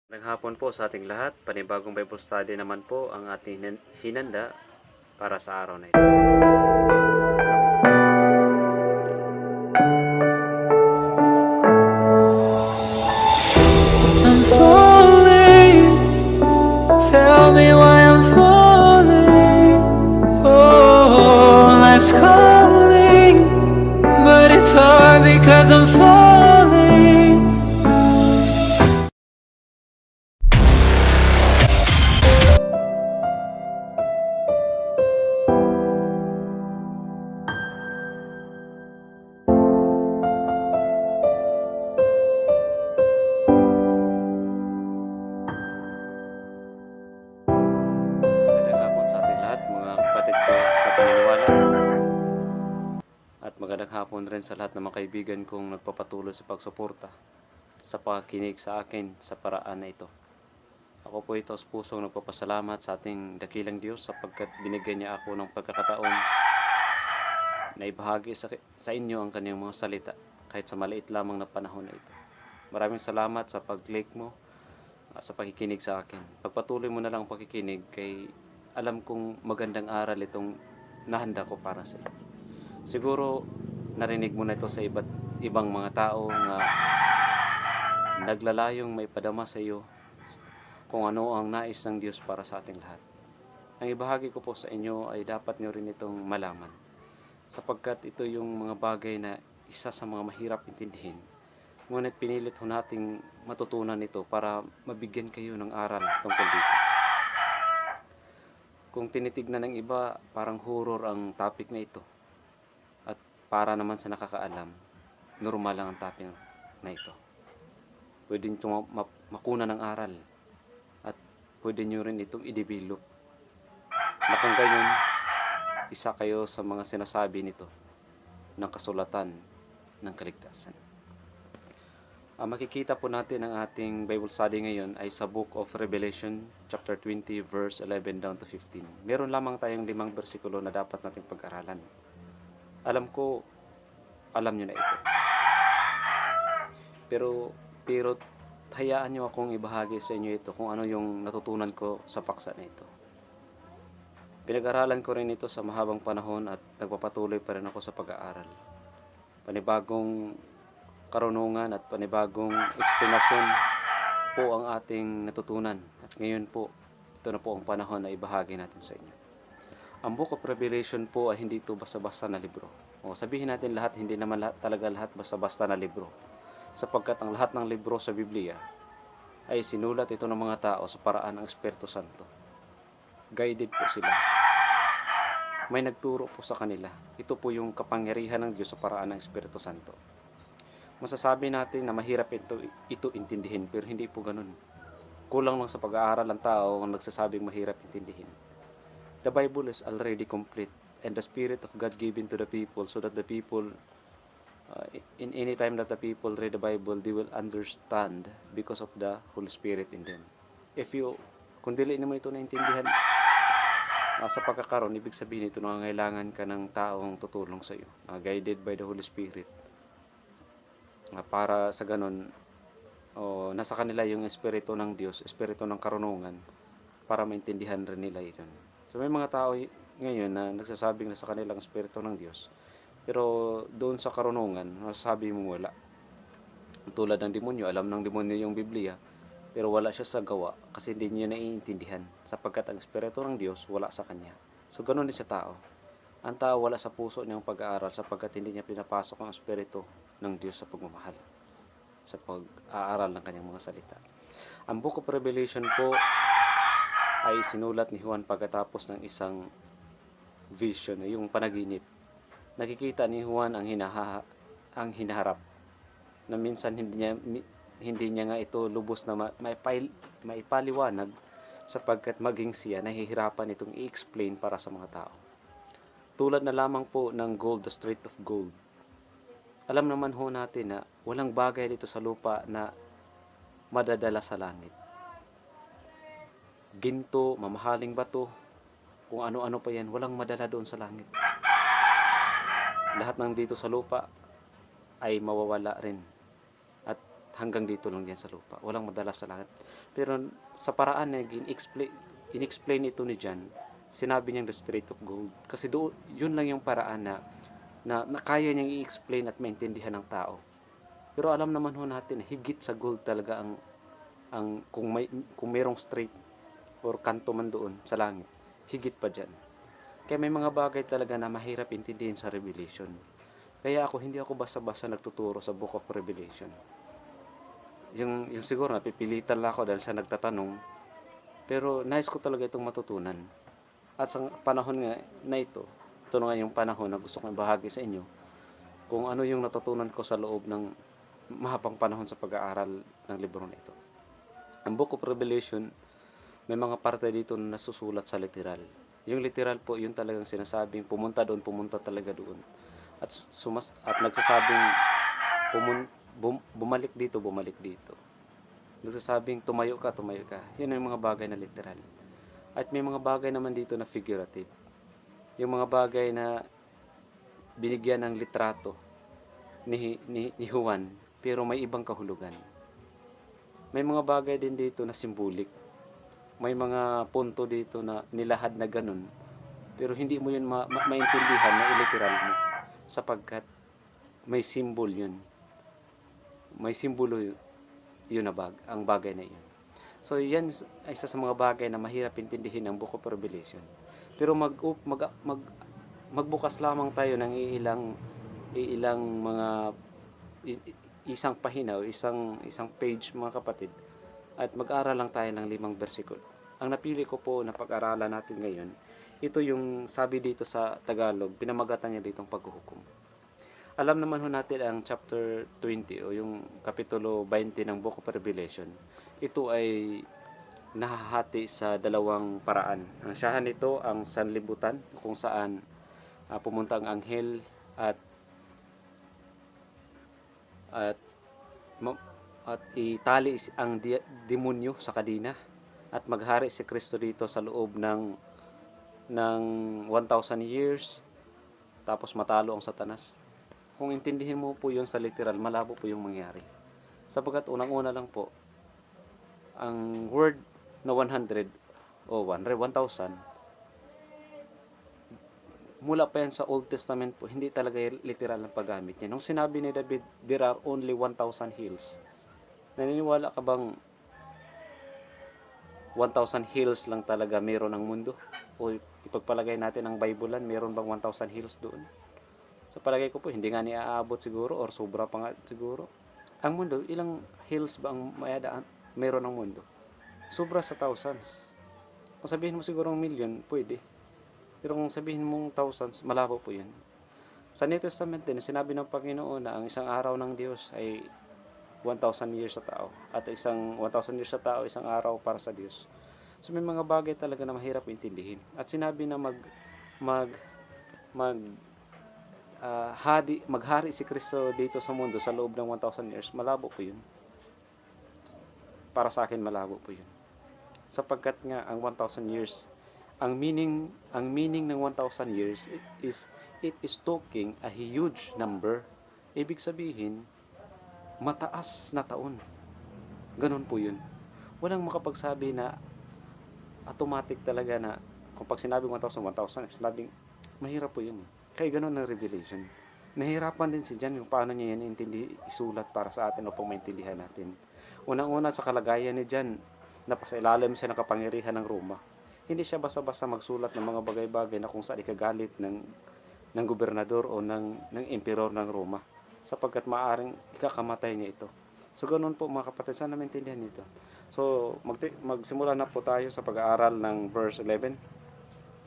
Naghapon po sa ating lahat, panibagong Bible study naman po ang ating hinanda para sa araw na ito. I'm falling, tell me why I'm falling. Oh, life's calling, but it's hard because I'm falling. Magandang hapon sa ating lahat, mga kapatid ko sa paniniwala. At magandang hapon rin sa lahat ng mga kaibigan kong nagpapatuloy sa pagsuporta sa pakikinig sa akin sa paraan na ito. Ako po ito sa pusong nagpapasalamat sa ating dakilang Diyos sapagkat binigyan niya ako ng pagkakataon na ibahagi sa inyo ang kanyang mga salita kahit sa maliit lamang na panahon na ito. Maraming salamat sa pag-click mo sa pakikinig sa akin. Pagpatuloy mo na lang ang pakikinig kay alam kong magandang aral itong nahanda ko para sa iyo. Siguro narinig mo na ito sa ibang mga tao na naglalayong may padama sa iyo kung ano ang nais ng Diyos para sa ating lahat. Ang ibahagi ko po sa inyo ay dapat nyo rin itong malaman sapagkat ito yung mga bagay na isa sa mga mahirap intindihin. Ngunit pinilit ho nating matutunan ito para mabigyan kayo ng aral tungkol dito. Kung tinitignan ng iba, parang horror ang topic na ito. At para naman sa nakakaalam, normal lang ang topic na ito. Pwede nyo makuna ng aral at pwede nyo rin itong i-develop. Na kung gayon, isa kayo sa mga sinasabi nito ng kasulatan ng kaligtasan. Makikita po natin ang ating Bible study ngayon ay sa Book of Revelation, chapter 20, verse 11 down to 15. Meron lamang tayong 5 bersikulo na dapat nating pag-aralan. Alam ko, alam nyo na ito. Pero hayaan nyo akong ibahagi sa inyo ito kung ano yung natutunan ko sa paksa na ito. Pinag-aralan ko rin ito sa mahabang panahon at nagpapatuloy pa rin ako sa pag-aaral. Panibagong karunungan at panibagong eksplanasyon po ang ating natutunan. At ngayon po, ito na po ang panahon na ibahagi natin sa inyo. Ang Book of Revelation po ay hindi ito basta-basta na libro. O sabihin natin lahat, hindi naman talaga lahat basta-basta na libro. Sapagkat ang lahat ng libro sa Biblia ay sinulat ito ng mga tao sa paraan ng Espiritu Santo. Guided po sila. May nagturo po sa kanila. Ito po yung kapangyarihan ng Diyos sa paraan ng Espiritu Santo. Masasabi natin na mahirap ito intindihin, pero hindi po ganun. Kulang lang sa pag-aaral ang tao ang nagsasabing mahirap intindihin. The Bible is already complete and the Spirit of God given to the people so that the people, in any time that the people read the Bible, they will understand because of the Holy Spirit in them. Kung dili mo ito naintindihan, sa pagkakaroon, ibig sabihin ito nangangailangan ka ng taong tutulong sa iyo, guided by the Holy Spirit. Para sa ganun, nasa kanila yung espiritu ng Diyos, espiritu ng karunungan, para maintindihan rin nila ito. So may mga tao ngayon na nagsasabing nasa kanilang espiritu ng Diyos, pero doon sa karunungan, masasabi mo wala. Tulad ng demonyo, alam ng demonyo yung Biblia, pero wala siya sa gawa kasi hindi niya naiintindihan sapagkat ang espiritu ng Diyos wala sa kanya. So ganun din sa tao. Ang tao wala sa puso niyang pag-aaral sapagkat hindi niya pinapasok ang espiritu ng Diyos sa pagmamahal, sa pag-aaral ng kanyang mga salita. Ang Book of Revelation po ay sinulat ni Juan pagkatapos ng isang vision, yung panaginip. Nakikita ni Juan ang hinaharap na minsan hindi niya nga ito lubos na maipaliwanag sapagkat maging siya nahihirapan itong i-explain para sa mga tao. Tulad na lamang po ng gold, the street of gold. Alam naman ho natin na walang bagay dito sa lupa na madadala sa langit. Ginto, mamahaling bato, kung ano-ano pa yan, walang madala doon sa langit. Lahat ng dito sa lupa ay mawawala rin. At hanggang dito lang yan sa lupa. Walang madala sa langit. Pero sa paraan na in-explain ito ni John, sinabi niyang the street of gold. Kasi doon, yun lang yung paraan na kaya niyang i-explain at maintindihan ng tao. Pero alam naman ho natin, higit sa gold talaga ang kung merong street or kanto man doon sa langit, higit pa dyan. Kaya may mga bagay talaga na mahirap intindihin sa Revelation. Kaya hindi ako basta-basta nagtuturo sa Book of Revelation. Yung siguro napipilitan lang ako dahil sa nagtatanong, pero nais ko talaga itong matutunan. At sa panahon nga na ito na nga yung panahon na gusto kong bahagi sa inyo kung ano yung natutunan ko sa loob ng mahabang panahon sa pag-aaral ng libro na ito. Ang Book of Revelation, may mga parte dito na nasusulat sa literal. Yung literal po, yun talagang sinasabing pumunta pumunta talaga doon. At nagsasabing bumalik dito. Nagsasabing tumayo ka. Yun ang mga bagay na literal. At may mga bagay naman dito na figurative. Yung mga bagay na binigyan ng litrato ni Juan, pero may ibang kahulugan. May mga bagay din dito na symbolic. May mga punto dito na nilahad na ganun, pero hindi mo yun maintindihan na iliteral mo, sapagkat may symbol yun. May simbolo yun ang bagay na yun. So yan ay isa sa mga bagay na mahirap intindihin ng Book of Revelation. Pero magbukas lamang tayo ng ilang mga isang pahina o isang page, mga kapatid, at mag-aral lang tayo ng 5 bersikulo. Ang napili ko po na pag-aralan natin ngayon, ito yung sabi dito sa Tagalog, pinamagatan niya ditong paghuhukom. Alam naman ho natin ang chapter 20 o yung kapitulo 20 ng Book of Revelation. Ito ay nahahati sa dalawang paraan. Ang siyahan nito ang sanlibutan, kung saan pumunta ang anghel at itali ang demonyo sa kadina at maghari si Kristo dito sa loob ng 1,000 years, tapos matalo ang Satanas. Kung intindihin mo po yun sa literal, malabo po yung mangyari. Sapagkat unang-una lang po, ang word na 100 o 1,000, mula pa yan sa Old Testament po, hindi talaga literal ang paggamit niya. Nung sinabi ni David, there are only 1,000 hills. Naniniwala ka bang 1,000 hills lang talaga meron ang mundo? O ipagpalagay natin ang Biblean, meron bang 1,000 hills doon? Sa palagay ko po, hindi nga niaabot siguro or sobra pa nga siguro. Ang mundo, ilang hills ba ang meron ang mundo? Sobra sa thousands. Kung sabihin mo siguro 1,000,000, pwede. Pero kung sabihin mong thousands, malabo po yan. Sa New Testament din, sinabi ng Panginoon na ang isang araw ng Diyos ay 1,000 years sa tao. At isang 1,000 years sa tao, isang araw para sa Diyos. So may mga bagay talaga na mahirap intindihin. At sinabi na maghari si Kristo dito sa mundo sa loob ng 1,000 years, malabo po yun. Para sa akin, malabo po yun. Sapagkat nga ang 1,000 years, ang meaning ng 1,000 years it is talking a huge number. Ibig sabihin, mataas na taon. Ganun po yun. Walang makapagsabi na automatic talaga na kung pag sinabing 1,000, sinabing mahirap po yun. Kaya ganun ang Revelation. Nahirapan din si John kung paano niya yan isulat para sa atin upang maintindihan natin. Unang-una sa kalagayan ni John, napasailalim siya ng kapangyarihan ng Roma. Hindi siya basta-basta magsulat ng mga bagay-bagay na kung saan ikagalit ng gobernador o ng emperor ng Roma, sapagkat maaring ikakamatay niya ito. So ganoon po mga kapatid, sana maintindihan nito. So magsimula na po tayo sa pag-aaral ng verse 11.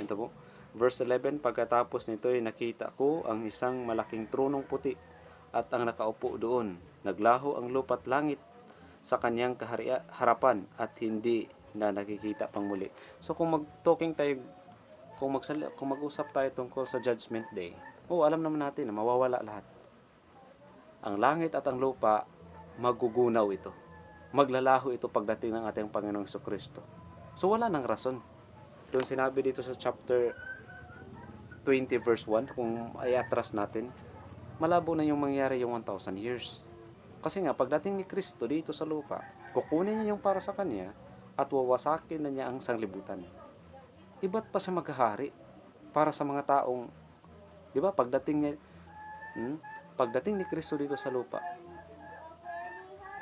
Ito po, verse 11, pagkatapos nito ay nakita ko ang isang malaking tronong puti at ang nakaupo doon. Naglaho ang lupa at langit sa kanyang harapan at hindi na nakikita pang muli. So kung mag-talking tayo, kung mag-usap tayo tungkol sa Judgment Day, alam naman natin na mawawala lahat. Ang langit at ang lupa, magugunaw ito. Maglalaho ito pagdating ng ating Panginoong Jesucristo. So wala nang rason. Doon sinabi dito sa chapter 20 verse 1, kung i-atras natin, malabo na yung mangyari yung 1,000 years. Kasi nga, pagdating ni Kristo dito sa lupa, Kukunin niya yung para sa kanya at wawasakin na niya ang sanglibutan. Iba't pa siya maghahari para sa mga taong, di ba, pagdating ni Kristo dito sa lupa,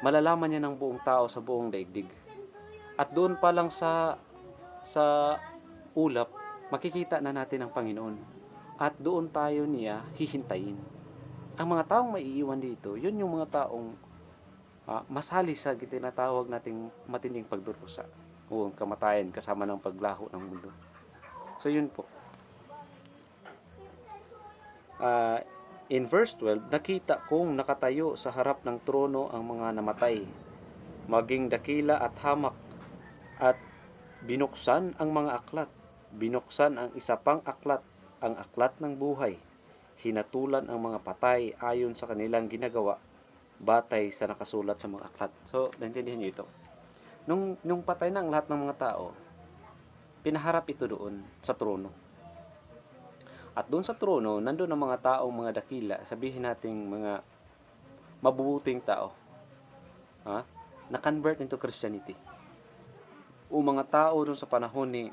malalaman niya ng buong tao sa buong daigdig. At doon pa lang sa ulap, makikita na natin ang Panginoon. At doon tayo niya hihintayin. Ang mga taong maiiwan dito, yun yung mga taong masali sa tinatawag nating matinding pagdurusa o kamatayan kasama ng paglaho ng mundo. So yun po. In verse 12, nakita kong nakatayo sa harap ng trono ang mga namatay, maging dakila at hamak, at binuksan ang mga aklat. Binuksan ang isa pang aklat, ang aklat ng buhay. Hinatulan ang mga patay ayon sa kanilang ginagawa, batay sa nakasulat sa mga aklat. So, naintindihan niyo ito. Nung patay na ang lahat ng mga tao, pinaharap ito doon sa trono. At doon sa trono, nandun ang mga taong mga dakila, sabihin nating mga mabubuting tao, na-convert into Christianity. O mga tao doon sa panahon ni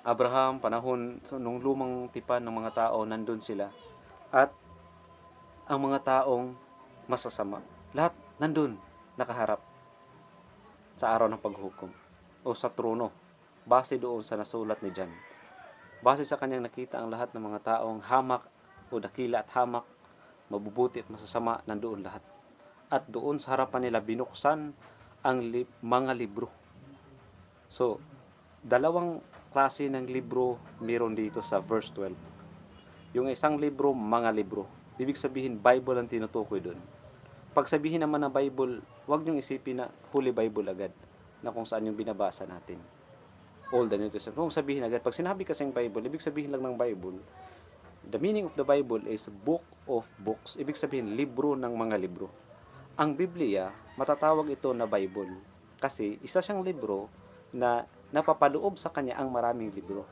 Abraham, panahon nung lumang tipan ng mga tao, nandun sila. At ang mga taong masasama, lahat nandun, nakaharap sa araw ng paghukom o sa trono, base doon sa nasulat ni John. Base sa kanyang nakita ang lahat ng mga taong hamak o dakila at hamak, mabubuti at masasama, nandoon lahat. At doon sa harapan nila binuksan ang mga libro. So, dalawang klase ng libro meron dito sa verse 12. Yung isang libro, mga libro. Ibig sabihin, Bible ang tinutukoy doon. Pag sabihin naman na Bible, huwag niyong isipin na Holy Bible agad, na kung saan yung binabasa natin. Old and New Testament. Kung sabihin agad, pag sinabi kasing Bible, ibig sabihin lang ng Bible, the meaning of the Bible is book of books. Ibig sabihin, libro ng mga libro. Ang Biblia, matatawag ito na Bible. Kasi isa siyang libro na napapaloob sa kanya ang maraming libro.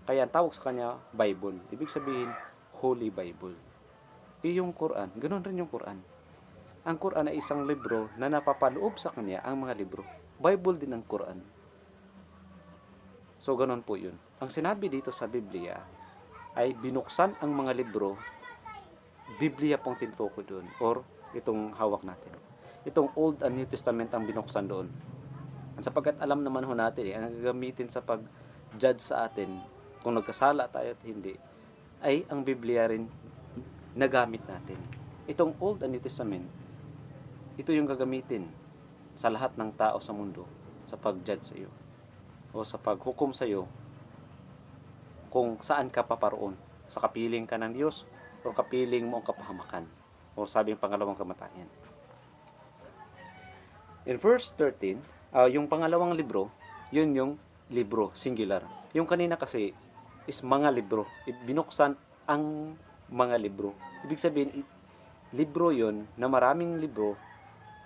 Kaya ang tawag sa kanya, Bible. Ibig sabihin, Holy Bible. Yung Quran, ganoon rin yung Quran. Ang Quran ay isang libro na napapaloob sa kanya ang mga libro. Bible din ang Quran. So, ganoon po yun. Ang sinabi dito sa Biblia ay binuksan ang mga libro, Biblia pong tinutukoy doon, or itong hawak natin. Itong Old and New Testament ang binuksan doon. Sapagkat alam naman ho natin, ang gagamitin sa pag-judge sa atin, kung nagkasala tayo at hindi, ay ang Biblia rin nagamit natin. Itong Old and New Testament, ito yung gagamitin sa lahat ng tao sa mundo sa pag-judge sa iyo o sa paghukom sa iyo kung saan ka paparoon, sa kapiling ka ng Diyos o kapiling mo ang kapahamakan o sabing pangalawang kamatayan. In verse 13, yung pangalawang libro, yun yung libro, singular. Yung kanina kasi is mga libro. Binuksan ang mga libro. Ibig sabihin, libro yun na maraming libro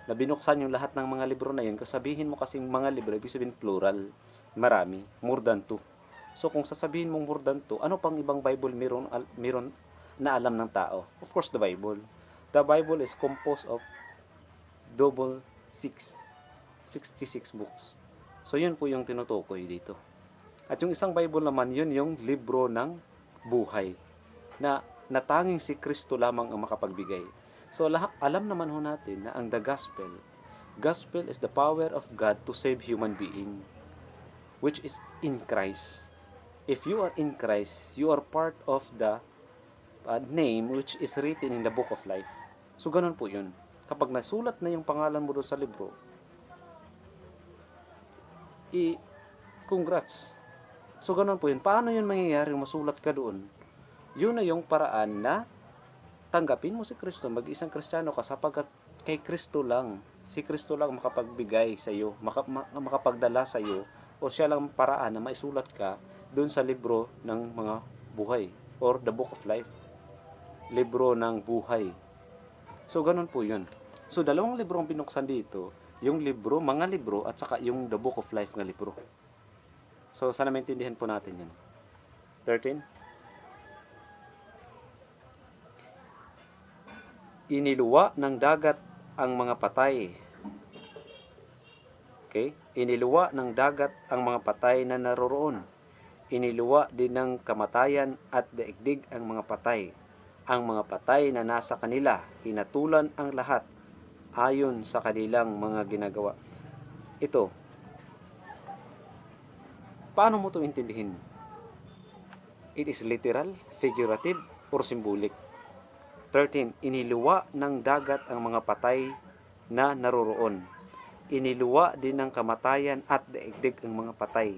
na binuksan yung lahat ng mga libro na yun. Kung sabihin mo kasing mga libro, ibig sabihin plural. Marami, more than 2. So kung sasabihin mong more than 2, ano pang ibang Bible meron na alam ng tao? Of course, the Bible. The Bible is composed of 66 books. So yun po yung tinutukoy dito. At yung isang Bible naman, yun yung libro ng buhay na natanging si Kristo lamang ang makapagbigay. So alam naman ho natin na ang the gospel is the power of God to save human being, which is in Christ. If you are in Christ, you are part of the name which is written in the book of life. So ganun po yun. Kapag nasulat na yung pangalan mo doon sa libro, congrats. So ganun po yun. Paano yun mangyayari masulat ka doon? Yun na yung paraan na tanggapin mo si Kristo, mag-isang Kristiyano ka sapagkat kay Kristo lang, si Kristo lang makapagbigay sa iyo, makapagdala sa iyo, o siya lang paraan na maisulat ka doon sa libro ng mga buhay or the book of life. Libro ng buhay. So ganun po yun. So dalawang libro ang binuksan dito, yung libro, mga libro, at saka yung the book of life nga libro. So sana maintindihan po natin yun. 13. Iniluwa ng dagat ang mga patay Okay? Iniluwa ng dagat ang mga patay na naroroon. Iniluwa din ng kamatayan at daigdig ang mga patay. Ang mga patay na nasa kanila, hinatulan ang lahat ayon sa kanilang mga ginagawa. Ito, paano mo ito intindihin? It is literal, figurative, or symbolic. 13. Iniluwa ng dagat ang mga patay na naroroon. Iniluwa din ng kamatayan at daigdig ang mga patay.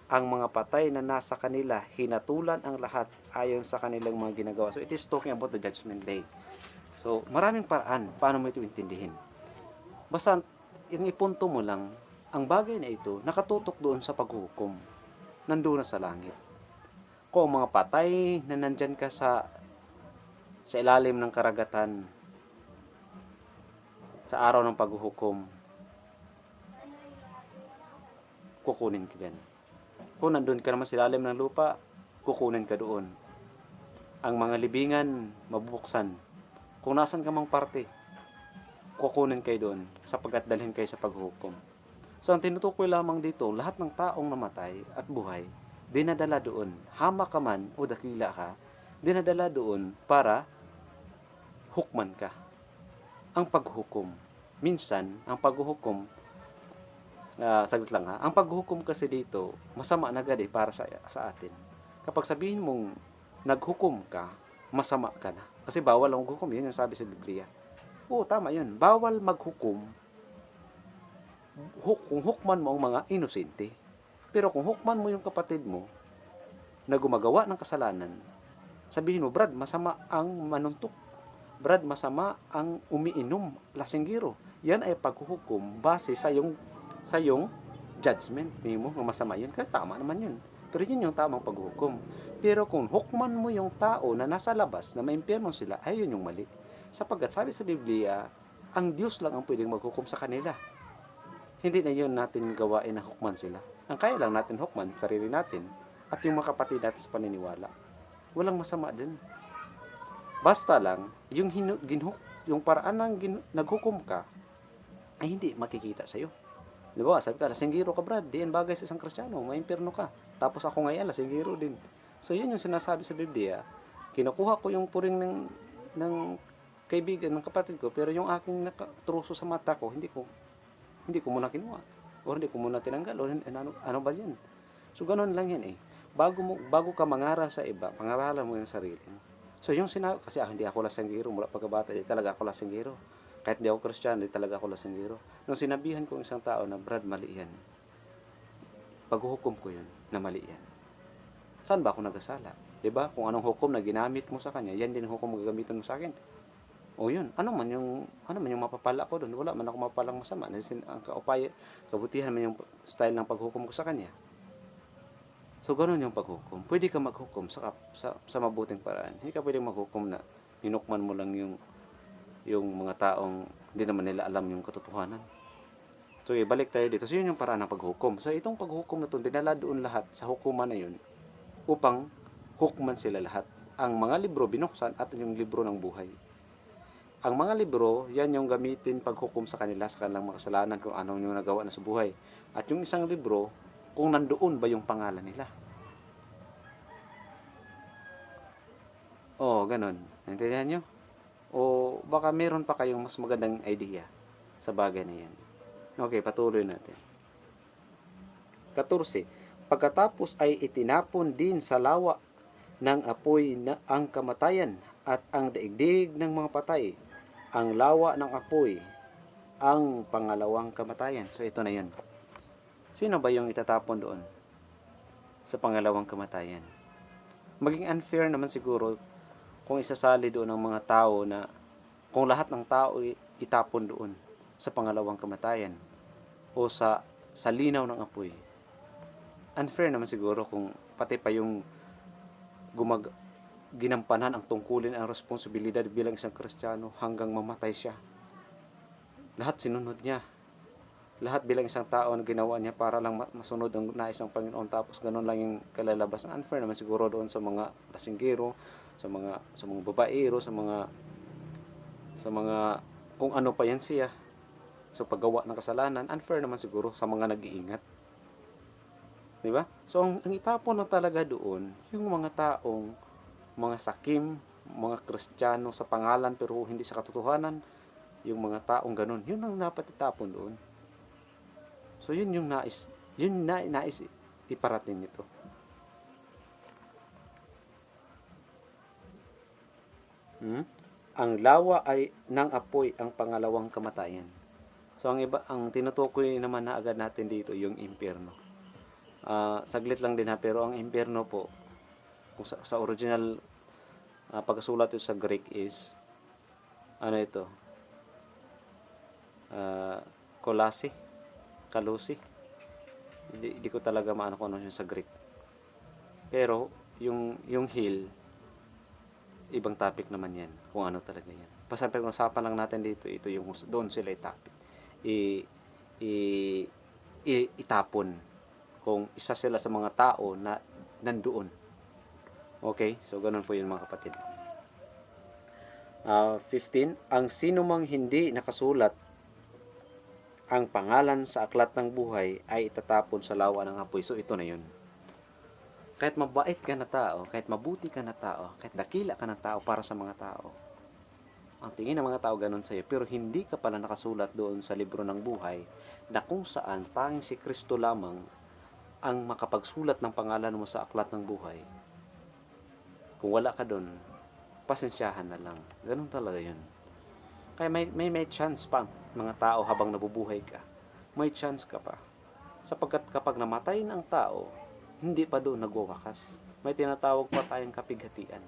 Ang mga patay na nasa kanila, hinatulan ang lahat ayon sa kanilang mga ginagawa. So it is talking about the judgment day. So maraming paraan paano mo ito intindihin. Basta yung ipunto mo lang, ang bagay na ito nakatutok doon sa paghuhukom. Nandoon na sa langit. Kung mga patay na nandyan ka sa ilalim ng karagatan sa araw ng paghuhukom, kukunin ka dyan. Kung nandun ka naman sa ilalim ng lupa, kukunin ka doon. Ang mga libingan, mabubuksan. Kung nasan ka mang parte, kukunin kayo doon sapagkat dalhin kayo sa paghuhukom. So, ang tinutukoy lamang dito, lahat ng taong namatay at buhay, dinadala doon. Hama ka man o dakila ka, dinadala doon para hukman ka. Ang paghuhukom. Minsan, ang paghuhukom, sagot lang ha, ang paghuhukom kasi dito, masama na agad para sa atin. Kapag sabihin mong naghukom ka, masama ka na. Kasi bawal ang hukom, yun yung sabi sa Biblia. Oo, tama yun. Bawal maghukom kung hukman mo ang mga inosente. Pero kung hukman mo yung kapatid mo na gumagawa ng kasalanan, sabihin mo, Brad, masama ang manuntok. Brad, masama ang umiinom, lasinggiro. Yan ay paghuhukom base sa yung judgment mo na masama yun. Kaya tama naman yun. Pero yun yung tamang paghuhukom. Pero kung hukman mo yung tao na nasa labas, na may impyerno sila, ay yun yung mali. Sapagkat sabi sa Biblia, ang Diyos lang ang pwedeng maghukom sa kanila. Hindi na yun natin gawain na hukman sila. Ang kaya lang natin hukman, sarili natin, at yung mga kapatid natin sa paniniwala. Walang masama din. Basta lang, yung paraan ng naghukom ka, ay hindi makikita sa'yo. Diba? Sabi ka, lasinggiro ka, Brad. Di yan bagay sa isang Kristiyano. May impyerno ka. Tapos ako ngayon, lasinggiro din. So, yun yung sinasabi sa Biblia. Kinukuha ko yung puring ng kaibigan, ng kapatid ko, pero yung aking nakatruso sa mata ko, hindi ko muna kinuha. O hindi ko muna tinanggal. O ano ba yan? So, ganun lang yan eh. Bago ka mangaral sa iba, pangaralan mo yung sarili mo. So, yung sinabi, kasi hindi ako lasinggiro. Mula pagkabata, di talaga ako lasinggiro. Kahit hindi ako Kristiyano, di talaga ako lasinggiro. Nung sinabihan ko isang tao na, Brad, mali yan. Paghuhukom ko yun, na mali yan. Saan ba ako nagasala? Diba? Kung anong hukom na ginamit mo sa kanya, yan din ang hukom gagamitin mo sa akin. O yun, ano man yung mapapala ko doon? Wala man ako mapapalang masama. Ang kabutihan man yung style ng paghukom ko sa kanya. So, ganun yung paghukom. Pwede ka maghukom sa mabuting paraan. Hindi ka pwedeng maghukom na hinukman mo lang yung mga taong hindi naman nila alam yung katotohanan. So, balik tayo dito. So, yun yung paraan ng paghukom. So, itong paghukom na ito, dinala doon lahat sa hukuman na yun upang hukman sila lahat. Ang mga libro binuksan at yung libro ng buhay. Ang mga libro, yan yung gamitin paghukom sa kanila sa kanilang mga kasalanan kung anong yung nagawa na sa buhay. At yung isang libro, kung nandoon ba yung pangalan nila. Ganun. Naintindihan nyo? O baka meron pa kayong mas magandang idea sa bagay na yan. Okay, patuloy natin. 14. Pagkatapos ay itinapon din sa lawa ng apoy na ang kamatayan at ang daigdig ng mga patay. Ang lawa ng apoy, ang pangalawang kamatayan. So, ito na yun. Sino ba yung itatapon doon sa pangalawang kamatayan? Maging unfair naman siguro kung isasali doon ang mga tao na kung lahat ng tao itapon doon sa pangalawang kamatayan o sa linaw ng apoy. Unfair naman siguro kung pati pa yung ginampanan ang tungkulin ang responsibilidad bilang isang Kristiyano hanggang mamatay siya. Lahat sinunod niya. Lahat bilang isang tao na ginawa niya para lang masunod ang nais ng Panginoon, tapos ganun lang yung kalalabas. Unfair naman siguro doon sa mga lasinggiro, sa mga babaero, sa mga kung ano pa yan siya. sa paggawa ng kasalanan, unfair naman siguro sa mga nag-iingat. Di ba? So, ang itapon na talaga doon, yung mga taong, mga sakim, mga Kristiyano sa pangalan pero hindi sa katotohanan, yung mga taong ganun, yun ang dapat itapon doon. So, yun yung nais iparating nito. Ang lawa ay ng apoy ang pangalawang kamatayan. So, ang tinutukoy naman na agad natin dito, yung impyerno. Saglit lang din ha, pero ang impyerno po, kung sa original pagkasulat ito sa Greek is, ano ito? Kalusi. Hindi ko talaga maano kung ano yun sa Greek. Pero, yung hell, ibang topic naman yan, kung ano talaga yan. Basta pag-usapan lang natin dito, ito yung doon sila itapon. Itapon kung isa sila sa mga tao na nandoon. Okay? So, ganun po yun mga kapatid. 15. Ang sinumang hindi nakasulat ang pangalan sa aklat ng buhay ay itatapon sa lawa ng apoy. So, ito na yun. Kahit mabait ka na tao, kahit mabuti ka na tao, kahit dakila ka na tao para sa mga tao, ang tingin ng mga tao ganun sa'yo, pero hindi ka pala nakasulat doon sa libro ng buhay na kung saan tanging si Kristo lamang ang makapagsulat ng pangalan mo sa aklat ng buhay. Kung wala ka doon, pasensyahan na lang. Ganun talaga yun. Kaya may chance pa mga tao habang nabubuhay ka. May chance ka pa. Sapagkat kapag namatay ng tao, hindi pa doon nagwawakas. May tinatawag pa tayong kapighatian.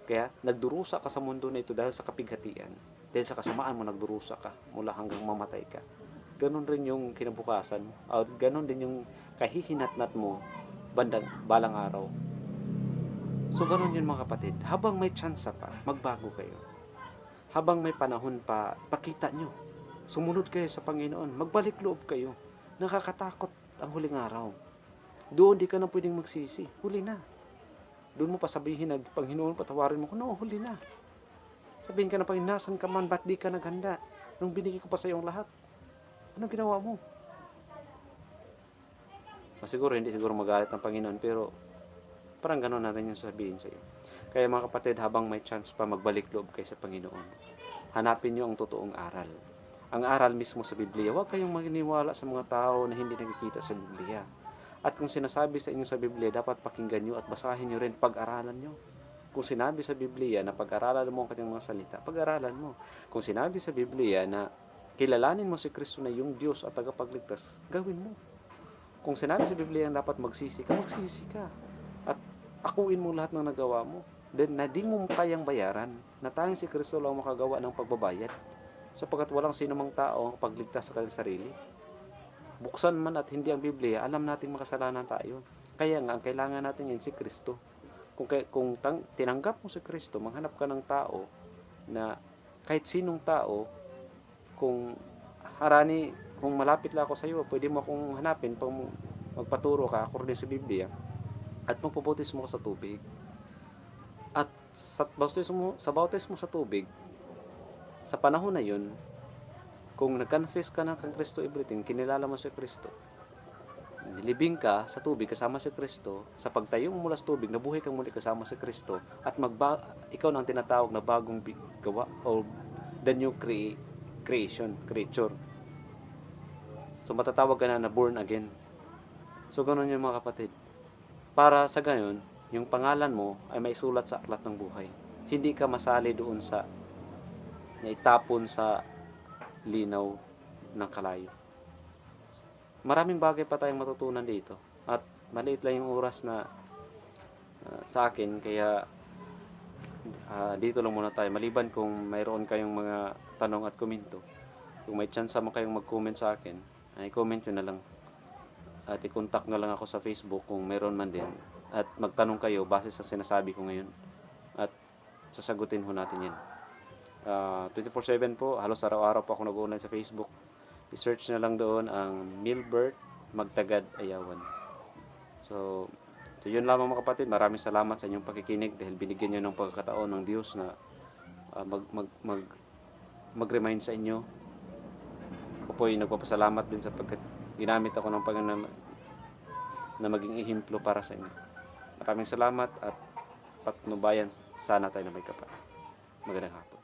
Kaya nagdurusa ka sa mundo na ito dahil sa kapighatian. Dahil sa kasamaan mo nagdurusa ka mula hanggang mamatay ka. Ganon rin yung kinabukasan. Ganon din yung kahihinatnat mo balang araw. So ganon yun mga kapatid. Habang may chance pa, magbago kayo. Habang may panahon pa, pakita nyo. Sumunod kayo sa Panginoon. Magbalik loob kayo. Nakakatakot ang huling araw. Doon di ka na pwedeng magsisi. Huli na. Doon mo pa sabihin na, Panginoon, patawarin mo ko. No, huli na. Sabihin ka na, Panginoon, nasan ka man? Ba't di ka naghanda? Nung binigay ko pa sa iyong lahat. Anong ginawa mo? Siguro, hindi siguro magalit ng Panginoon, pero parang gano'n na rin yung sabihin sa iyo. Kaya mga kapatid, habang may chance pa, magbalik loob kayo sa Panginoon. Hanapin nyo ang totoong aral. Ang aral mismo sa Biblia. Huwag kayong maniniwala sa mga tao na hindi nakikita sa Biblia. At kung sinasabi sa inyo sa Biblia, dapat pakinggan nyo at basahin nyo rin, pag-aralan nyo. Kung sinabi sa Biblia na pag-aralan mo ang kanyang mga salita, pag-aralan mo. Kung sinabi sa Biblia na kilalanin mo si Kristo na yung Diyos at tagapagligtas, gawin mo. Kung sinabi sa Biblia na dapat magsisi ka, magsisi ka. At akuin mo lahat ng nagawa mo. Then, na di mo kayang bayaran, na tanging si Kristo lang makagawa ng pagbabayad. Sapagkat walang sinumang tao ang pagligtas sa kanyang sarili. Buksan man at hindi ang Biblia, alam natin makasalanan tayo. Kaya nga, ang kailangan natin yun si Kristo. Kung tinanggap mo si Kristo, maghanap ka ng tao na kahit sinong tao, kung malapit lang ako sa iyo, pwede mo akong hanapin pag magpaturo ka according sa Biblia at magpuputis mo sa tubig. At sa bautismo sa tubig, sa panahon na yun, kung nag-confess ka na kang Kristo everything, kinilala mo si Kristo, nilibing ka sa tubig kasama si Kristo, sa pagtayo mo mula sa tubig, nabuhay kang muli kasama si Kristo, at ikaw na ang tinatawag na bagong gawa o the new creature. So matatawag ka na born again. So ganun yung mga kapatid. Para sa gayon, yung pangalan mo ay may sulat sa aklat ng buhay. Hindi ka masali doon sa naitapon sa linaw ng kalayo. Maraming bagay pa tayong matutunan dito. At maliit lang yung oras na sa akin, kaya dito lang muna tayo. Maliban kung mayroon kayong mga tanong at komento. Kung may chance mo kayong mag-comment sa akin, ay comment nyo na lang. At i-contact na lang ako sa Facebook kung mayroon man din. At magtanong kayo base sa sinasabi ko ngayon. At sasagutin ho natin yan. 24/7 po, halos araw-araw po ako nag-online sa Facebook. I-search na lang doon ang Milbert Magtagad Ayawan. So yun lamang mga kapatid. Maraming salamat sa inyong pakikinig dahil binigyan nyo ng pagkakataon ng Diyos na mag-remind sa inyo ako po ay nagpapasalamat din sapagkat ginamit ako ng Panginoon na maging ihimplo para sa inyo. Maraming salamat at patnubayan sana tayo na may kapal. Magandang hapon.